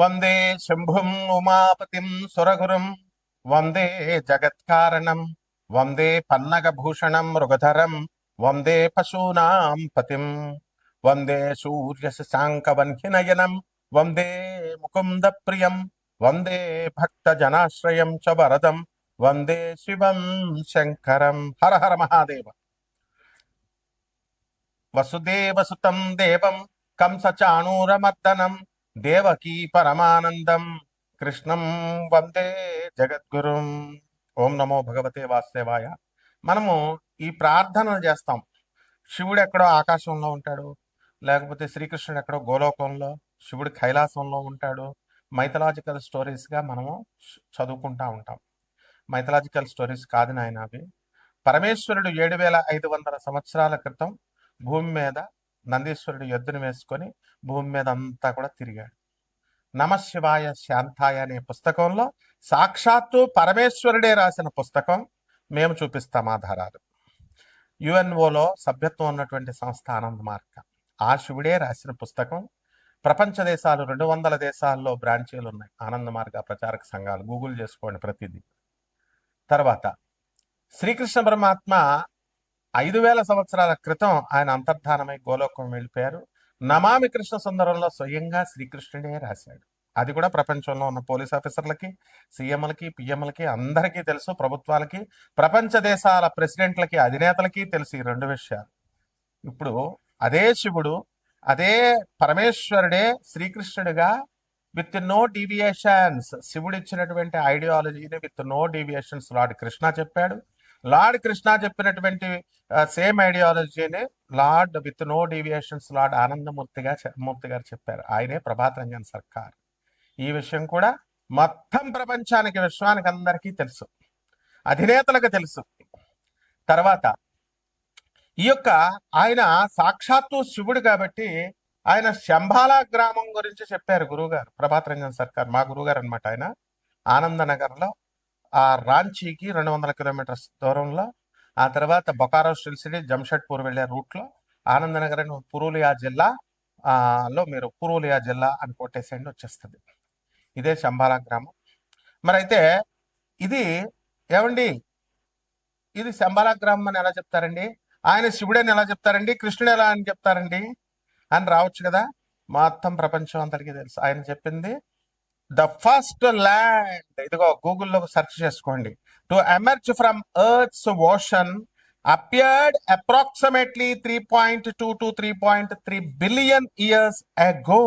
వందే శంభుం ఉమాపతిం సురగురుం వందే జగత్కారణం వందే పన్నగభూషణం మృగధరం వందే పశూనాం పతిం వందే సూర్యశశాంకవన్హినయనం వందే ముకుంద ప్రియం వందే భక్తజనాశ్రయం చ వరదం వందే శివం శంకరం. హర హర మహాదేవ. వసుదేవసుతం దేవం కంసచాణూరమర్దనం దేవకీ పరమానందం కృష్ణం వందే జగద్గురుం. ఓం నమో భగవతే వాసుదేవాయ. మనము ఈ ప్రార్థనలు చేస్తాం. శివుడు ఎక్కడో ఆకాశంలో ఉంటాడు, లేకపోతే శ్రీకృష్ణుడు ఎక్కడో గోలోకంలో, శివుడు కైలాసంలో ఉంటాడు. మైథలాజికల్ స్టోరీస్గా మనము చదువుకుంటా ఉంటాం. మైథలాజికల్ స్టోరీస్ కాదు నాయన అవి. పరమేశ్వరుడు 7500 సంవత్సరాల క్రితం భూమి మీద నందీశ్వరుడు ఎద్దును వేసుకొని భూమి మీద అంతా కూడా తిరిగాడు. నమశివాయ శాంతాయ అనే పుస్తకంలో సాక్షాత్తు పరమేశ్వరుడే రాసిన పుస్తకం. మేము చూపిస్తాం ఆధారాలు. యుఎన్ఓలో సభ్యత్వం ఉన్నటువంటి సంస్థ ఆనంద మార్గ, ఆ శివుడే రాసిన పుస్తకం. ప్రపంచ దేశాలు 200 దేశాల్లో బ్రాంచీలు ఉన్నాయి ఆనంద మార్గ ప్రచారక సంఘాలు. గూగుల్ చేసుకోండి ప్రతిదీ. తర్వాత శ్రీకృష్ణ పరమాత్మ 5000 సంవత్సరాల క్రితం ఆయన అంతర్ధానమై గోలోకం వెళ్ళిపోయారు. నమామి కృష్ణ సుందరంలో స్వయంగా శ్రీకృష్ణుడే రాశాడు. అది కూడా ప్రపంచంలో ఉన్న పోలీస్ ఆఫీసర్లకి, సీఎంలకి, పిఎంలకి అందరికీ తెలుసు. ప్రభుత్వాలకి, ప్రపంచ దేశాల ప్రెసిడెంట్లకి, అధినేతలకి తెలుసు ఈ 2 విషయాలు. ఇప్పుడు అదే శివుడు, అదే పరమేశ్వరుడే శ్రీకృష్ణుడిగా విత్ నో డీవియేషన్స్, శివుడు ఇచ్చినటువంటి ఐడియాలజీని with no deviations lord Krishna చెప్పాడు. లార్డ్ కృష్ణ చెప్పినటువంటి సేమ్ ఐడియాలజీని lord with no deviations lord Anandamurti garu చెప్పారు. ఆయనే ప్రభాత్ రంజన్ సర్కార్. ఈ విషయం కూడా మొత్తం ప్రపంచానికి, విశ్వానికి అందరికీ తెలుసు, అధినేతలకు తెలుసు. తర్వాత ఈ యొక్క ఆయన సాక్షాత్తు శివుడు కాబట్టి ఆయన శంబాలా గ్రామం గురించి చెప్పారు గురువుగారు, ప్రభాత్ రంజన్ సర్కార్ మా గురువుగారు అనమాట. ఆయన ఆనందనగర్లో ఆ రాంచీకి 200 కిలోమీటర్స్ దూరంలో, ఆ తర్వాత బొకారో స్టిల్ సిటీ జంషెడ్పూర్ వెళ్ళే రూట్లో ఆనందనగర్ పురూలియా జిల్లా లో మీరు పురూలియా జిల్లా అని కొట్టేసేయండి, వచ్చేస్తుంది. ఇదే శంబాలా గ్రామం. మరి అయితే ఇది ఏమండి, ఇది శంబాలా గ్రామం అని ఎలా చెప్తారండి? ఆయన శివుడని ఎలా చెప్తారండి? కృష్ణుడు ఎలా అని చెప్తారండి అని రావచ్చు కదా. మొత్తం ప్రపంచం అందరికీ తెలుసు ఆయన చెప్పింది. ద ఫస్ట్ ల్యాండ్, ఇదిగో గూగుల్లో సెర్చ్ చేసుకోండి, to emerge from earth's ocean appeared approximately 3.2 to 3.3 billion years ago.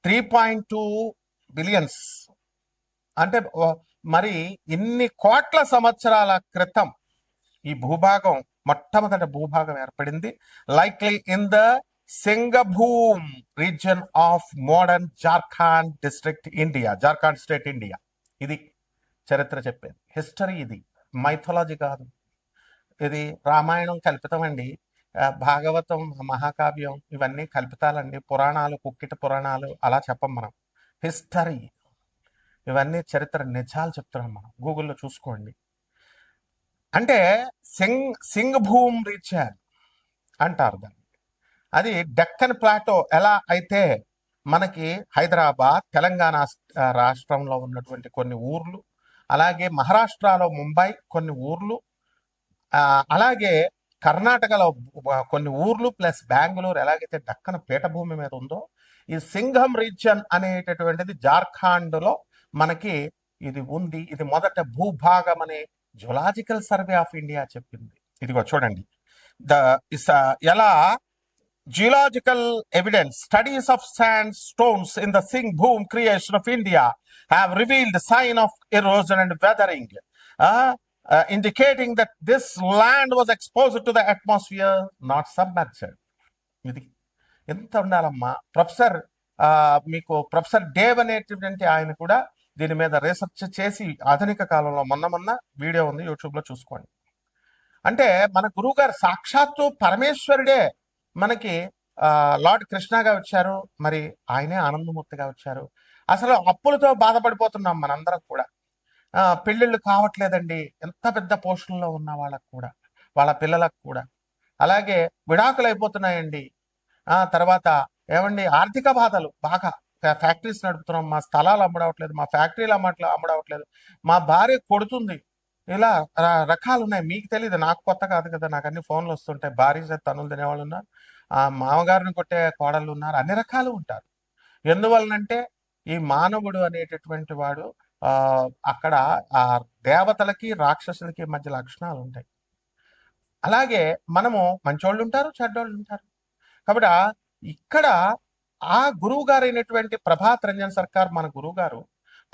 3.2 billions అంటే మరి ఇన్ని కోట్ల సంవత్సరాల క్రితం ఈ భూభాగం, మొట్టమొదటి భూభాగం ఏర్పడింది. Likely in the Singhbhum region of modern Jharkhand district India, Jharkhand state India. ఇది చరిత్ర చెప్పేది, హిస్టరీ. ఇది మైథాలజీ కాదు, ఇది రామాయణం కల్పితమండి, భాగవతం మహాకావ్యం ఇవన్నీ కల్పితాలండి, పురాణాలు కుక్కిట పురాణాలు అలా చెప్పం మనం. హిస్టరీ ఇవన్నీ చరిత్ర నిజాలు చెప్తున్నాం మనం, గూగుల్లో చూసుకోండి. అంటే సింగభూమ్ రీజియన్ అంటారు దాన్ని. అది డెక్కన్ ప్లాటో ఎలా అయితే మనకి హైదరాబాద్, తెలంగాణ రాష్ట్రంలో ఉన్నటువంటి కొన్ని ఊర్లు, అలాగే మహారాష్ట్రలో ముంబై కొన్ని ఊర్లు, అలాగే కర్ణాటకలో కొన్ని ఊర్లు ప్లస్ బెంగళూరు ఎలాగైతే డక్కన పీఠభూమి మీద ఉందో, ఈ సింఘం రీజియన్ అనేటటువంటిది జార్ఖండ్లో మనకి ఇది ఉంది. ఇది మొదట భూభాగం అనే జులాజికల్ సర్వే ఆఫ్ ఇండియా చెప్పింది. ఇదిగో చూడండి, ఎలా geological evidence, studies of sandstones in the Singhbhum creation of India have revealed sign of erosion and weathering, indicating that this land was exposed to the atmosphere, not submerged. ఇది ఎంత ఉండాలమ్మా. మీకు professor Dave అనేటువంటి ఆయన కూడా దీని మీద research చేసి ఆధునిక కాలంలో మొన్న వీడియో ఉంది, యూట్యూబ్లో చూసుకోండి. అంటే మన గురువు గారు సాక్షాత్తు పరమేశ్వరుడే మనకి లార్డ్ కృష్ణగా వచ్చారు, మరి ఆయనే ఆనందమూర్తిగా వచ్చారు. అసలు అప్పులతో బాధపడిపోతున్నాం మనందరం కూడా. పెళ్ళిళ్ళు కావట్లేదండి, ఎంత పెద్ద పోస్టుల్లో ఉన్న వాళ్ళకు కూడా, వాళ్ళ పిల్లలకు కూడా. అలాగే విడాకులు అయిపోతున్నాయండి. తర్వాత ఏమండి, ఆర్థిక బాధలు బాగా ఫ్యాక్టరీస్ నడుపుతున్నాం, మా స్థలాలు అమ్మడవట్లేదు, మా ఫ్యాక్టరీలు అమ్మడవట్లేదు, మా భార్య కొడుతుంది, ఇలా రకాలు ఉన్నాయి. మీకు తెలియదు, నాకు కొత్త కాదు కదా, నాకు అన్ని ఫోన్లు వస్తుంటాయి. భార్య చేత తన్నులు తినేవాళ్ళు ఉన్నారు, ఆ మామగారిని కొట్టే కోడళ్ళు ఉన్నారు, అన్ని రకాలు ఉంటారు. ఎందువలనంటే ఈ మానవుడు అనేటటువంటి వాడు అక్కడ ఆ దేవతలకి రాక్షసులకి మధ్య లక్షణాలు ఉంటాయి. అలాగే మనము మంచోళ్ళు ఉంటారు, చెడ్డోళ్ళు ఉంటారు. కాబట్టి ఇక్కడ ఆ గురువు గారు అయినటువంటి ప్రభాత్ రంజన్ సర్కార్ మన గురువు గారు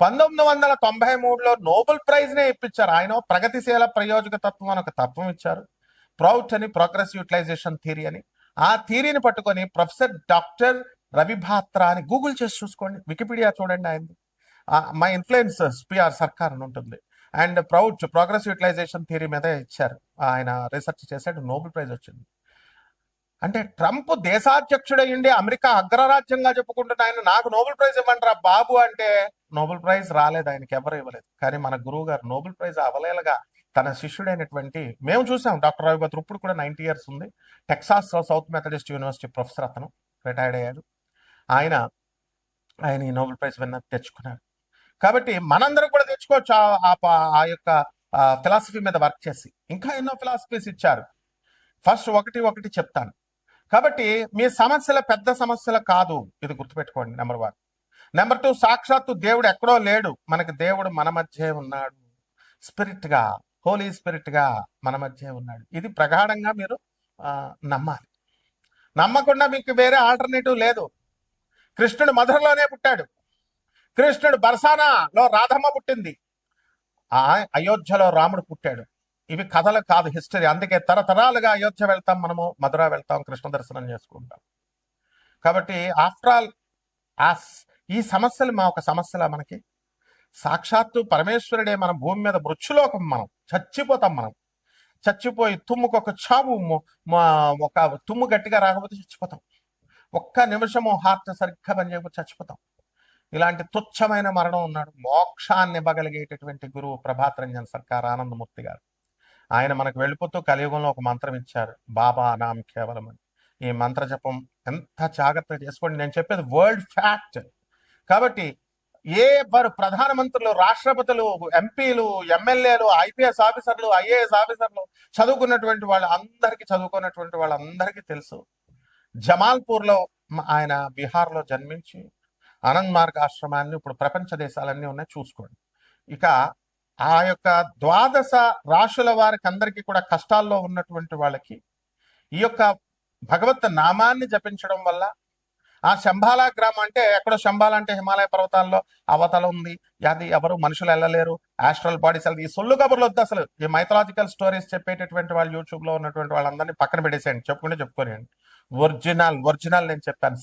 1993లో నోబెల్ ప్రైజ్ నే ఇప్పించారు. ఆయన ప్రగతిశీల ప్రయోజక తత్వం అని ఒక తత్వం ఇచ్చారు. ప్రౌట్ అని ప్రోగ్రెస్ యూటిలైజేషన్ థియరీ అని. ఆ థియరీని పట్టుకొని ప్రొఫెసర్ డాక్టర్ రవిభాత్రా అని గూగుల్ చేసి చూసుకోండి, వికీపీడియా చూడండి ఆయనది. మై ఇన్ఫ్లుయెన్స్ పిఆర్ సర్కార్ అని ఉంటుంది. And Prout progress utilization theory మీద ఇచ్చారు, ఆయన రీసెర్చ్ చేశాడు, నోబెల్ ప్రైజ్ వచ్చింది. అంటే ట్రంప్ దేశాధ్యక్షుడయ్యండి, అమెరికా అగ్రరాజ్యంగా చెప్పుకుంటున్న ఆయన నాకు నోబెల్ ప్రైజ్ ఇవ్వంటారా బాబు అంటే నోబెల్ ప్రైజ్ రాలేదు, ఆయనకి ఎవరు ఇవ్వలేదు. కానీ మన గురువు గారు నోబెల్ ప్రైజ్ అవలేలగా తన శిష్యుడైనటువంటి, మేము చూసాం డాక్టర్ రవిభద్ర, ఇప్పుడు కూడా 90 years ఉంది, Texas south Methodist university professor, అతను రిటైర్డ్ అయ్యాడు. ఆయన ఈ నోబెల్ ప్రైజ్ విన్న తెచ్చుకున్నాడు. కాబట్టి మనందరం కూడా తెచ్చుకోవచ్చు ఆ యొక్క ఫిలాసఫీ మీద వర్క్ చేసి. ఇంకా ఎన్నో ఫిలాసఫీస్ ఇచ్చారు. ఫస్ట్ ఒకటి చెప్తాను. కాబట్టి మీ సమస్యల పెద్ద సమస్యలు కాదు, ఇది గుర్తుపెట్టుకోండి. నెంబర్ 1. నెంబర్ 2, సాక్షాత్తు దేవుడు ఎక్కడో లేడు, మనకి దేవుడు మన మధ్య ఉన్నాడు, స్పిరిట్ గా, హోలీ స్పిరిట్ గా మన మధ్య ఉన్నాడు. ఇది ప్రగాఢంగా మీరు నమ్మాలి. నమ్మకుండా మీకు వేరే ఆల్టర్నేటివ్ లేదు. కృష్ణుడు మధురలోనే పుట్టాడు, కృష్ణుడు బర్సానాలో రాధమ్మ పుట్టింది, అయోధ్యలో రాముడు పుట్టాడు. ఇవి కథలు కాదు, హిస్టరీ. అందుకే తరతరాలుగా అయోధ్య వెళ్తాం, మనము మధుర వెళ్తాం, కృష్ణ దర్శనం చేసుకుంటాం. కాబట్టి ఆఫ్టర్ ఆల్ ఈ సమస్యలు మా ఒక సమస్యలా మనకి? సాక్షాత్తు పరమేశ్వరుడే మన భూమి మీద మృత్యులోకం, మనం చచ్చిపోతాం. మనం చచ్చిపోయి తుమ్ముకు ఒక చావు, ఒక తుమ్ము గట్టిగా రాకపోతే చచ్చిపోతాం. ఒక్క నిమిషము హార్ట్ సరిగ్గా పనిచేయకపోతే చచ్చిపోతాం. ఇలాంటి తుచ్చమైన మరణం ఉన్నాడు. మోక్షాన్ని ఇవ్వగలిగేటటువంటి గురువు ప్రభాత్ రంజన్ సర్కార్ ఆనందమూర్తి గారు. ఆయన మనకు వెళ్ళిపోతూ కలియుగంలో ఒక మంత్రం ఇచ్చారు, బాబా నామ్ కేవలం అని. ఈ మంత్ర జపం ఎంత జాగ్రత్తగా చేసుకోండి. నేను చెప్పేది వరల్డ్ ఫ్యాక్ట్. కాబట్టి వారు ప్రధానమంత్రులు, రాష్ట్రపతులు, ఎంపీలు, ఎమ్మెల్యేలు, ఐపీఎస్ ఆఫీసర్లు, ఐఏఎస్ ఆఫీసర్లు, చదువుకున్నటువంటి వాళ్ళందరికీ తెలుసు. జమాల్పూర్లో ఆయన బీహార్లో జన్మించి ఆనంద్ మార్గ్ ఆశ్రమాన్ని ఇప్పుడు ప్రపంచ దేశాలన్నీ ఉన్నాయి, చూసుకోండి. ఇక ఆ యొక్క 12 రాశుల వారికి అందరికీ కూడా కష్టాల్లో ఉన్నటువంటి వాళ్ళకి ఈ యొక్క భగవత్ నామాన్ని జపించడం వల్ల, ఆ శంబాలా గ్రామం అంటే ఎక్కడో, శంబాలా అంటే హిమాలయ పర్వతాల్లో అవతల ఉంది, అది ఎవరు మనుషులు వెళ్ళలేరు, ఆస్ట్రల్ బాడీస్. ఈ సొల్లు కబుర్లు వద్దు అసలు. ఈ మైథలాజికల్ స్టోరీస్ చెప్పేటటువంటి వాళ్ళు యూట్యూబ్ లో ఉన్నటువంటి వాళ్ళందరినీ పక్కన పెట్టేసేయండి, చెప్పుకోనియండి. ఒరిజినల్ నేను చెప్పాను.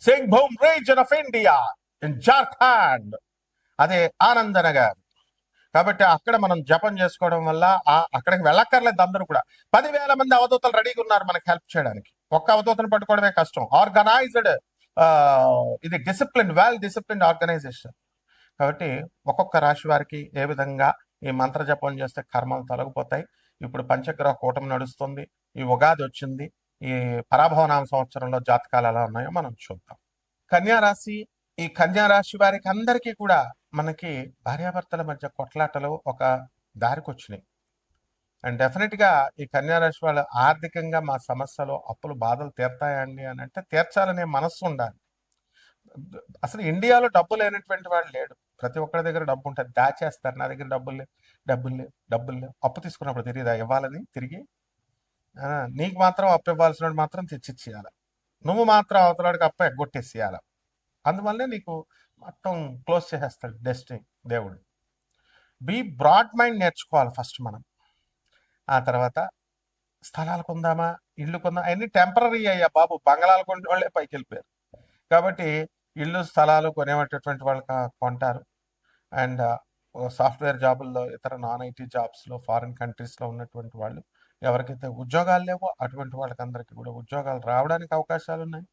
Singh boom reason of India in Jharkhand, అదే ఆనందనగర్. కాబట్టి అక్కడ మనం జపం చేసుకోవడం వల్ల అక్కడికి వెళ్ళక్కర్లేదు. అందరూ కూడా 10,000 మంది అవధూతలు రెడీగా ఉన్నారు మనకి హెల్ప్ చేయడానికి. ఒక్క అవధూతను పట్టుకోవడమే కష్టం. ఆర్గనైజ్డ్, ఇది డిసిప్లిన్, వెల్ డిసిప్లిన్ ఆర్గనైజేషన్. కాబట్టి ఒక్కొక్క రాశి వారికి ఏ విధంగా ఈ మంత్ర జపం చేస్తే కర్మలు తొలగిపోతాయి. ఇప్పుడు పంచగ్రహ కూటమి నడుస్తుంది, ఈ ఉగాది వచ్చింది, ఈ పరాభవనామ సంవత్సరంలో జాతకాలు ఎలా ఉన్నాయో మనం చూద్దాం. కన్యారాశి, ఈ కన్యారాశి వారికి అందరికీ కూడా మనకి భార్యాభర్తల మధ్య కొట్లాటలు ఒక దారికి వచ్చినాయి. అండ్ డెఫినెట్ గా ఈ కన్యారాశి వాళ్ళు ఆర్థికంగా మా సమస్యలు, అప్పులు, బాధలు తీర్తాయండి అని అంటే తీర్చాలనే మనస్సు ఉండాలి. అసలు ఇండియాలో డబ్బు లేనటువంటి వాడు లేడు. ప్రతి ఒక్కరి దగ్గర డబ్బు ఉంటుంది, దాచేస్తారు. నా దగ్గర డబ్బులు లేవు. అప్పు తీసుకున్నప్పుడు తెలియదా ఇవ్వాలని తిరిగి? నీకు మాత్రం అప్పు ఇవ్వాల్సిన మాత్రం తెచ్చిచ్చేయాలి, నువ్వు మాత్రం అవతలాడికి అప్పు ఎగ్గొట్టేసేయాలి. అందువల్లనే నీకు మొత్తం క్లోజ్ చేసేస్తాడు డెస్టినీ దేవుడు. బీ బ్రాడ్ మైండ్ నేర్చుకోవాలి ఫస్ట్ మనం. ఆ తర్వాత స్థలాలు కొందామా, ఇల్లు కొందామా, అన్ని టెంపరీ అయ్యా బాబు. బంగళాలు కొనే వాళ్ళే పైకి వెళ్ళిపోయారు. కాబట్టి ఇల్లు, స్థలాలు కొనేటటువంటి వాళ్ళు కొంటారు. అండ్ సాఫ్ట్వేర్ జాబుల్లో, ఇతర నాన్ ఐటీ జాబ్స్లో, ఫారిన్ కంట్రీస్లో ఉన్నటువంటి వాళ్ళు, ఎవరికైతే ఉద్యోగాలు లేవో అటువంటి వాళ్ళకందరికీ కూడా ఉద్యోగాలు రావడానికి అవకాశాలు ఉన్నాయి.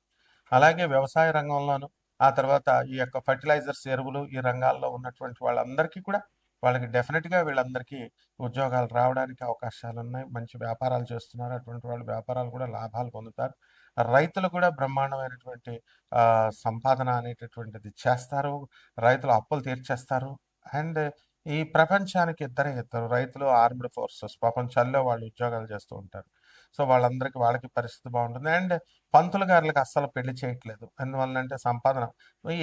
అలాగే వ్యవసాయ రంగంలోనూ, ఆ తర్వాత ఈ యొక్క ఫర్టిలైజర్స్, ఎరువులు, ఈ రంగాల్లో ఉన్నటువంటి వాళ్ళందరికీ కూడా వాళ్ళకి డెఫినెట్గా వీళ్ళందరికీ ఉద్యోగాలు రావడానికి అవకాశాలు ఉన్నాయి. మంచి వ్యాపారాలు చేస్తున్నారు అటువంటి వాళ్ళు, వ్యాపారాలు కూడా లాభాలు పొందుతారు. రైతులు కూడా బ్రహ్మాండమైనటువంటి సంపాదన అనేటటువంటిది చేస్తారు. రైతులు అప్పులు తీర్చేస్తారు. అండ్ ఈ ప్రపంచానికి ఇద్దరే ఇద్దరు రైతులు, ఆర్మ్డ్ ఫోర్సెస్. పాపం చలిలో వాళ్ళు ఉద్యోగాలు చేస్తూ ఉంటారు. సో వాళ్ళందరికీ వాళ్ళకి పరిస్థితి బాగుంటుంది. అండ్ పంతులు గారులకు అస్సలు పెళ్లి చేయట్లేదు. ఎందువల్లంటే సంపాదన.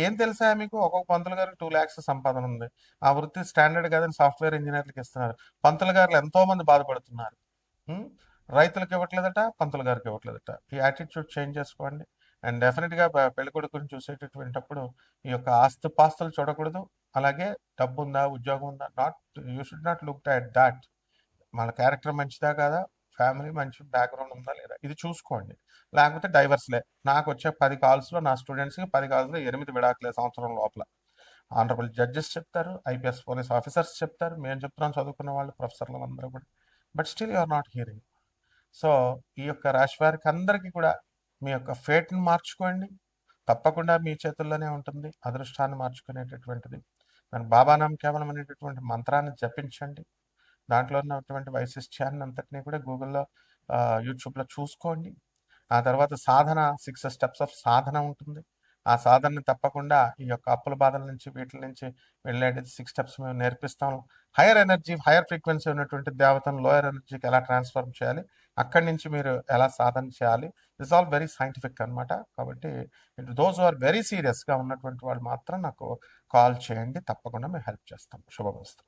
ఏం తెలుసా మీకు? ఒక్కొక్క పంతులు గారికి 2 లాక్స్ సంపాదన ఉంది. ఆ వృత్తి స్టాండర్డ్ కాదని సాఫ్ట్వేర్ ఇంజనీర్లకు ఇస్తున్నారు. పంతులు గారులు ఎంతో మంది బాధపడుతున్నారు. ఉం? రైతులకు ఇవ్వట్లేదట, పంతులు గారికి ఇవ్వట్లేదట. ఈ యాటిట్యూడ్ చేంజ్ చేసుకోండి. అండ్ డెఫినెట్గా పెళ్లి కొడుకుని చూసేటటువంటిప్పుడు ఈ యొక్క ఆస్తిపాస్తులు చూడకూడదు. అలాగే డబ్బు ఉందా, ఉద్యోగం ఉందా, you should not look at that. మన క్యారెక్టర్ మంచిదా కాదా, ఫ్యామిలీ మంచి బ్యాక్గ్రౌండ్ ఉందా లేదా, ఇది చూసుకోండి. లేకపోతే డైవర్స్లే. నాకు వచ్చే 10 కాల్స్లో నా స్టూడెంట్స్కి 10 కాల్స్లో 8 విడాకులే సంవత్సరం లోపల. ఆనరబుల్ జడ్జెస్ చెప్తారు, ఐపీఎస్ పోలీస్ ఆఫీసర్స్ చెప్తారు, మేము చెప్తున్నాం చదువుకున్న వాళ్ళు, ప్రొఫెసర్లు అందరూ కూడా. But still you are not hearing. So ఈ యొక్క రాశి వారికి అందరికీ కూడా మీ యొక్క ఫేట్ని మార్చుకోండి. తప్పకుండా మీ చేతుల్లోనే ఉంటుంది అదృష్టాన్ని మార్చుకునేటటువంటిది. దాని బాబానాం కేవలం అనేటటువంటి మంత్రాన్ని జపించండి. దాంట్లో ఉన్నటువంటి వైశిష్ట్యాన్ని అంతటినీ కూడా గూగుల్లో, యూట్యూబ్లో చూసుకోండి. ఆ తర్వాత సాధన, 6 స్టెప్స్ ఆఫ్ సాధన ఉంటుంది. ఆ సాధనని తప్పకుండా ఈ యొక్క అప్పుల బాధల నుంచి, వీటి నుంచి వెళ్ళేది 6 స్టెప్స్ మేము నేర్పిస్తాం. హైయర్ ఎనర్జీ, హైయర్ ఫ్రీక్వెన్సీ ఉన్నటువంటి దేవతను లోయర్ ఎనర్జీకి ఎలా ట్రాన్స్ఫార్మ్ చేయాలి, అక్కడి నుంచి మీరు ఎలా సాధన చేయాలి, దిస్ ఆల్ వెరీ సైంటిఫిక్ అనమాట. కాబట్టి దోస్ ఆర్ వెరీ సీరియస్గా ఉన్నటువంటి వాళ్ళు మాత్రం నాకు కాల్ చేయండి. తప్పకుండా మేము హెల్ప్ చేస్తాం. శుభమస్తు.